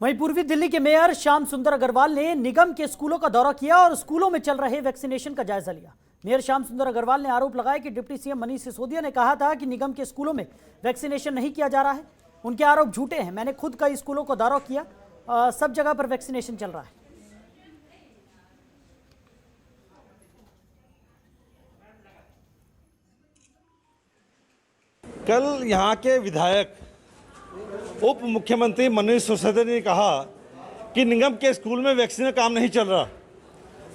वहीं पूर्वी दिल्ली के मेयर श्याम सुंदर अग्रवाल ने निगम के स्कूलों का दौरा किया और स्कूलों में चल रहे वैक्सीनेशन का जायजा लिया। मेयर श्याम सुंदर अग्रवाल ने आरोप लगाया कि डिप्टी सीएम मनीष सिसोदिया ने कहा था कि निगम के स्कूलों में वैक्सीनेशन नहीं किया जा रहा है। उनके आरोप झूठे हैं। मैंने खुद कई स्कूलों का दौरा किया, सब जगह पर वैक्सीनेशन चल रहा है। कल यहाँ के विधायक उप मुख्यमंत्री मनीष सिसोदिया ने कहा कि निगम के स्कूल में वैक्सीन का काम नहीं चल रहा,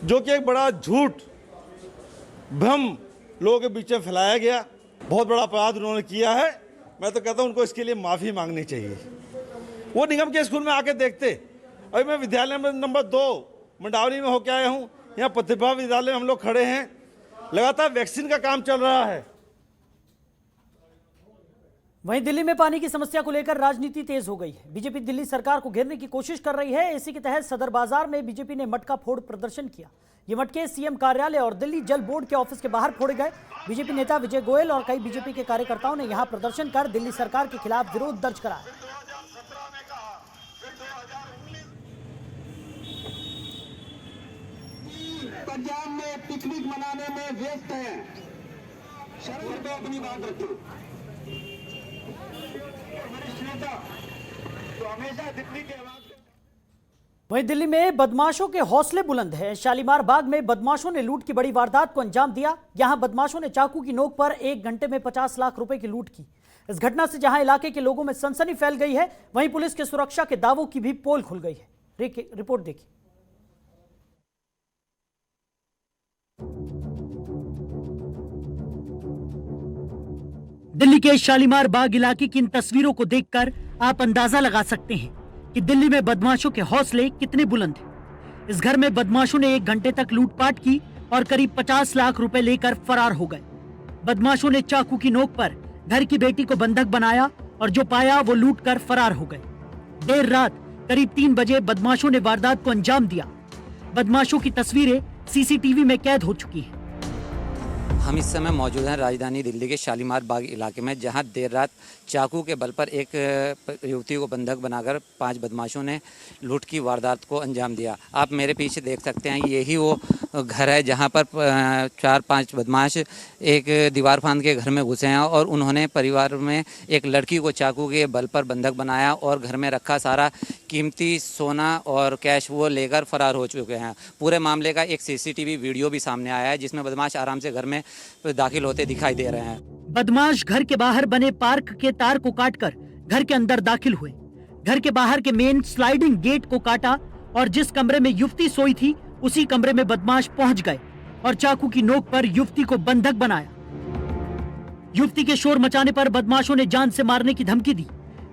जो कि एक बड़ा झूठ भ्रम लोगों के बीच में फैलाया गया। बहुत बड़ा अपराध उन्होंने किया है। मैं तो कहता हूँ उनको इसके लिए माफ़ी मांगनी चाहिए। वो निगम के स्कूल में आके देखते। अभी मैं विद्यालय नंबर 2 मंडावली में होकर आया हूँ। यहाँ प्रतिभा विद्यालय में हम लोग खड़े हैं, लगातार वैक्सीन का काम चल रहा है। वहीं दिल्ली में पानी की समस्या को लेकर राजनीति तेज हो गई है। बीजेपी दिल्ली सरकार को घेरने की कोशिश कर रही है। इसी के तहत सदर बाजार में बीजेपी ने मटका फोड़ प्रदर्शन किया। ये मटके सीएम कार्यालय और दिल्ली जल बोर्ड के ऑफिस के बाहर फोड़े गए। बीजेपी नेता विजय गोयल और कई बीजेपी के कार्यकर्ताओं ने यहां प्रदर्शन कर दिल्ली सरकार के खिलाफ विरोध दर्ज कराया। पंजाब में पिकनिक मनाने में व्यस्त हैं। शर्म पे अपनी बात रखो। तो हमेशा दिल्ली के आवाज। वहीं दिल्ली में बदमाशों के हौसले बुलंद हैं। शालीमार बाग में बदमाशों ने लूट की बड़ी वारदात को अंजाम दिया। यहां बदमाशों ने चाकू की नोक पर 1 घंटे में 50 लाख रुपए की लूट की। इस घटना से जहां इलाके के लोगों में सनसनी फैल गई है, वहीं पुलिस के सुरक्षा के दावों की भी पोल खुल गई है। रिपोर्ट देखिए। दिल्ली के शालीमार बाग इलाके की इन तस्वीरों को देखकर आप अंदाजा लगा सकते हैं कि दिल्ली में बदमाशों के हौसले कितने बुलंद हैं। इस घर में बदमाशों ने 1 घंटे तक लूटपाट की और करीब 50 लाख रुपए लेकर फरार हो गए। बदमाशों ने चाकू की नोक पर घर की बेटी को बंधक बनाया और जो पाया वो लूट कर फरार हो गए। देर रात करीब 3 बजे बदमाशों ने वारदात को अंजाम दिया। बदमाशों की तस्वीरें सीसीटीवी में कैद हो चुकी हैं। हम इस समय मौजूद हैं राजधानी दिल्ली के शालीमार बाग इलाके में, जहां देर रात चाकू के बल पर एक युवती को बंधक बनाकर 5 बदमाशों ने लूट की वारदात को अंजाम दिया। आप मेरे पीछे देख सकते हैं, यही वो घर है जहां पर 4-5 बदमाश एक दीवार फांद के घर में घुसे हैं और उन्होंने परिवार में एक लड़की को चाकू के बल पर बंधक बनाया और घर में रखा सारा कीमती सोना और कैश वो लेकर फरार हो चुके हैं। पूरे मामले का एक सीसीटीवी वीडियो भी सामने आया है, जिसमें बदमाश आराम से घर में दाखिल होते दिखाई दे रहे हैं। बदमाश घर के बाहर बने पार्क के तार को काटकर घर के अंदर दाखिल हुए। घर के बाहर के मेन स्लाइडिंग गेट को काटा और जिस कमरे में युवती सोई थी उसी कमरे में बदमाश पहुंच गए और चाकू की नोक पर युवती को बंधक बनाया। युवती के शोर मचाने पर बदमाशों ने जान से मारने की धमकी दी।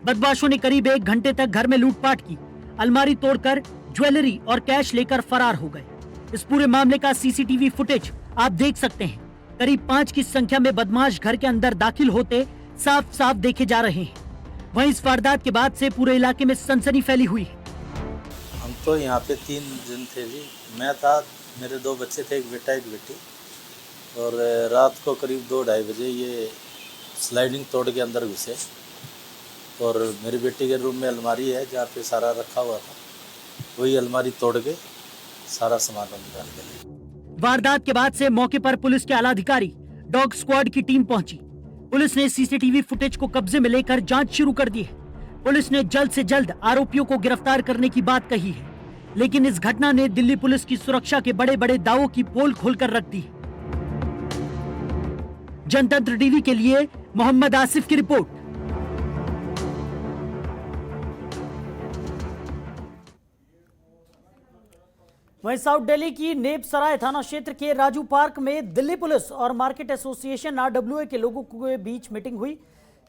बदमाशों ने करीब 1 घंटे तक घर में लूटपाट की, अलमारी तोड़कर ज्वेलरी और कैश लेकर फरार हो गए। इस पूरे मामले का सीसीटीवी फुटेज आप देख सकते हैं। करीब 5 की संख्या में बदमाश घर के अंदर दाखिल होते साफ साफ देखे जा रहे हैं। वहीं इस वारदात के बाद से पूरे इलाके में सनसनी फैली हुई है। हम तो यहाँ पे 3 दिन थे जी। मैं था, मेरे 2 बच्चे थे, एक बेटा एक बेटी। और रात को करीब 2-2:30 बजे ये स्लाइडिंग तोड़ के अंदर घुसे और मेरी बेटी के रूम में अलमारी है जहाँ पे सारा रखा हुआ था, वही अलमारी तोड़ के सारा सामान निकाल के। वारदात के बाद से मौके पर पुलिस के आला अधिकारी, डॉग स्क्वाड की टीम पहुंची। पुलिस ने सीसीटीवी फुटेज को कब्जे में लेकर जांच शुरू कर दी है। पुलिस ने जल्द से जल्द आरोपियों को गिरफ्तार करने की बात कही है, लेकिन इस घटना ने दिल्ली पुलिस की सुरक्षा के बड़े बड़े दावों की पोल खोलकर रख दी है। जनतंत्र टीवी के लिए मोहम्मद आसिफ की रिपोर्ट। वहीं साउथ दिल्ली की नेप सराय थाना क्षेत्र के राजू पार्क में दिल्ली पुलिस और मार्केट एसोसिएशन आरडब्ल्यूए के लोगों के बीच मीटिंग हुई।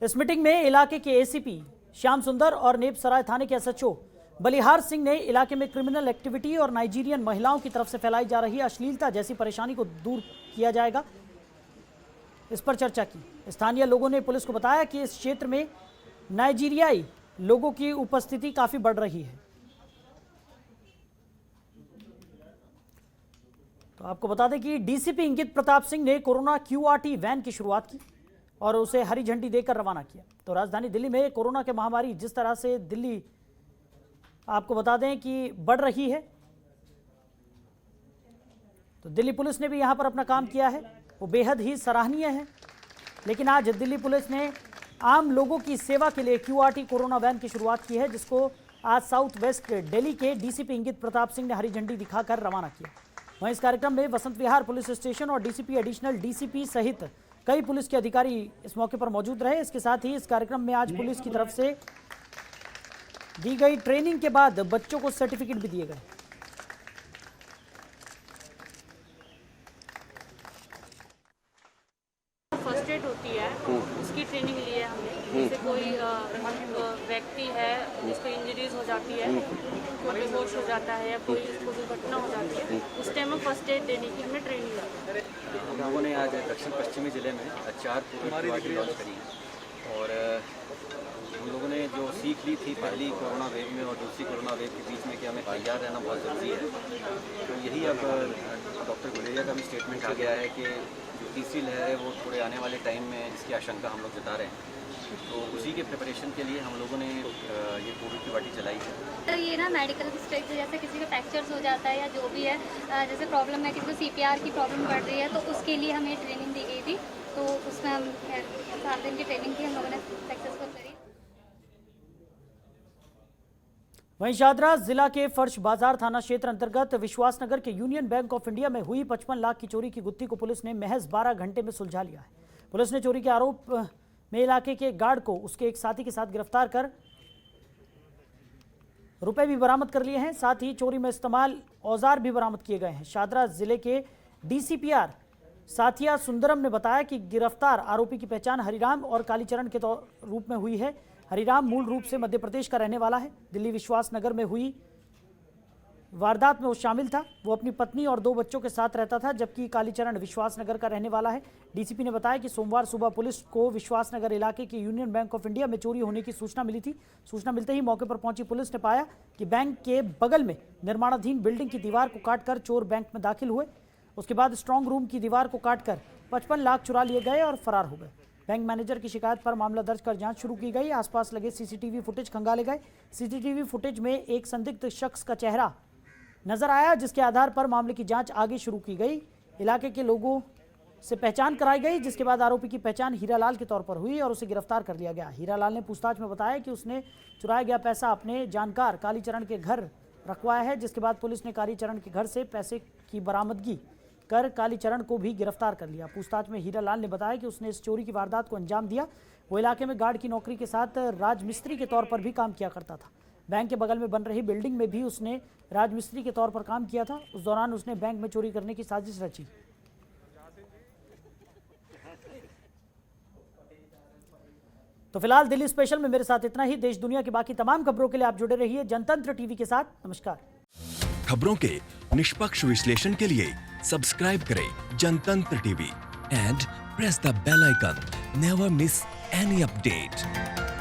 इस मीटिंग में इलाके के एसीपी श्याम सुंदर और नेप सराय थाने के एसएचओ बलिहार सिंह ने इलाके में क्रिमिनल एक्टिविटी और नाइजीरियन महिलाओं की तरफ से फैलाई जा रही अश्लीलता जैसी परेशानी को दूर किया जाएगा, इस पर चर्चा की। स्थानीय लोगों ने पुलिस को बताया कि इस क्षेत्र में नाइजीरियाई लोगों की उपस्थिति काफी बढ़ रही है। तो आपको बता दें कि डीसीपी इंगित प्रताप सिंह ने कोरोना क्यूआरटी वैन की शुरुआत की और उसे हरी झंडी देकर रवाना किया। तो राजधानी दिल्ली में कोरोना के महामारी जिस तरह से दिल्ली आपको बता दें कि बढ़ रही है। तो दिल्ली पुलिस ने भी यहाँ पर अपना काम किया है, वो बेहद ही सराहनीय है। लेकिन आज दिल्ली पुलिस ने आम लोगों की सेवा के लिए QRT कोरोना वैन की शुरुआत की है, जिसको आज साउथ वेस्ट दिल्ली के DCP इंगित प्रताप सिंह ने हरी झंडी दिखाकर रवाना किया। वहीं इस कार्यक्रम में वसंत विहार पुलिस स्टेशन और DCP एडिशनल DCP सहित कई पुलिस के अधिकारी इस मौके पर मौजूद रहे। इसके साथ ही इस कार्यक्रम में आज पुलिस की तरफ से दी गई ट्रेनिंग के बाद बच्चों को सर्टिफिकेट भी दिए गए। फर्स्ट एड होती है, उसकी ट्रेनिंग ली है हमने। जैसे कोई व्यक्ति है जिसको इंजरीज हो जाती है, कोई बेहोश हो जाता है या कोई उसको दुर्घटना हो जाती है, उस टाइम में फर्स्ट एड देने की हमें ट्रेनिंग ली है। हम लोगों ने आज दक्षिण पश्चिमी ज़िले में 4 QRT लॉन्च करी है और हम लोगों ने जो सीख ली थी पहली कोरोना वेव में और दूसरी कोरोना वेव के बीच में कि हमें तैयार रहना बहुत ज़रूरी है। तो यही अब डॉक्टर गुलेरिया का भी स्टेटमेंट आ गया है कि जो तीसरी लहर है वो थोड़े आने वाले टाइम में इसकी आशंका हम लोग जता रहे हैं। तो उसी के प्रिपरेशन के लिए हम लोगों ने ये कोविड की वाटी चलाई है। तो ये ना मेडिकल स्टेज जैसे किसी का फ्रैक्चर्स हो जाता है या जो भी है, जैसे प्रॉब्लम है, किसी को CPR की प्रॉब्लम बढ़ रही है, तो उसके लिए हमें ट्रेनिंग दी गई थी। तो उसमें हम 7 दिन की ट्रेनिंग थी, हम लोगों ने सक्सेसफुल करी। वहीं शाहदरा जिला के फर्श बाजार थाना क्षेत्र अंतर्गत विश्वासनगर के यूनियन बैंक ऑफ इंडिया में हुई 55 लाख की चोरी की गुत्थी को पुलिस ने महज 12 घंटे में सुलझा लिया है। पुलिस ने चोरी के आरोप में इलाके के गार्ड को उसके एक साथी के साथ गिरफ्तार कर रुपए भी बरामद कर लिए हैं। साथ ही चोरी में इस्तेमाल औजार भी बरामद किए गए हैं। शाहदरा जिले के DCPR साथिया सुंदरम ने बताया कि गिरफ्तार आरोपी की पहचान हरिराम और कालीचरण के रूप में हुई है। हरिराम मूल रूप से मध्य प्रदेश का रहने वाला है। दिल्ली विश्वासनगर में हुई वारदात में वो शामिल था। वो अपनी पत्नी और 2 बच्चों के साथ रहता था, जबकि कालीचरण विश्वासनगर का रहने वाला है। DCP ने बताया कि सोमवार सुबह पुलिस को विश्वासनगर इलाके के यूनियन बैंक ऑफ इंडिया में चोरी होने की सूचना मिली थी। सूचना मिलते ही मौके पर पहुंची पुलिस ने पाया कि बैंक के बगल में निर्माणाधीन बिल्डिंग की दीवार को काटकर चोर बैंक में दाखिल हुए। उसके बाद स्ट्रांग रूम की दीवार को काटकर 55 लाख चुरा लिए गए और फरार हो गए। बैंक मैनेजर की शिकायत पर मामला दर्ज कर जांच शुरू की गई। आसपास लगे CCTV फुटेज खंगाले गए। CCTV फुटेज में एक संदिग्ध शख्स का चेहरा नजर आया, जिसके आधार पर मामले की जांच आगे शुरू की गई। इलाके के लोगों से पहचान कराई गई, जिसके बाद आरोपी की पहचान हीरालाल के तौर पर हुई और उसे गिरफ्तार कर लिया गया। हीरालाल ने पूछताछ में बताया कि उसने चुराया गया पैसा अपने जानकार कालीचरण के घर रखवाया है, जिसके बाद पुलिस ने कालीचरण के घर से पैसे की बरामदगी कर कालीचरण को भी गिरफ्तार कर लिया। पूछताछ में हीरालाल ने बताया कि उसने इस चोरी की वारदात को अंजाम दिया। वो इलाके में गार्ड की नौकरी के साथ राजमिस्त्री के तौर पर भी काम किया करता था। बैंक के बगल में बन रही बिल्डिंग में भी उसने राजमिस्त्री के तौर पर काम किया था। उस दौरान उसने बैंक में चोरी करने की साजिश रची। तो फिलहाल दिल्ली स्पेशल में मेरे साथ इतना ही। देश दुनिया की बाकी तमाम खबरों के लिए आप जुड़े रहिए जनतंत्र टीवी के साथ। नमस्कार। खबरों के निष्पक्ष विश्लेषण के लिए सब्सक्राइब करें Jantantra TV and press the bell icon. Never miss any update.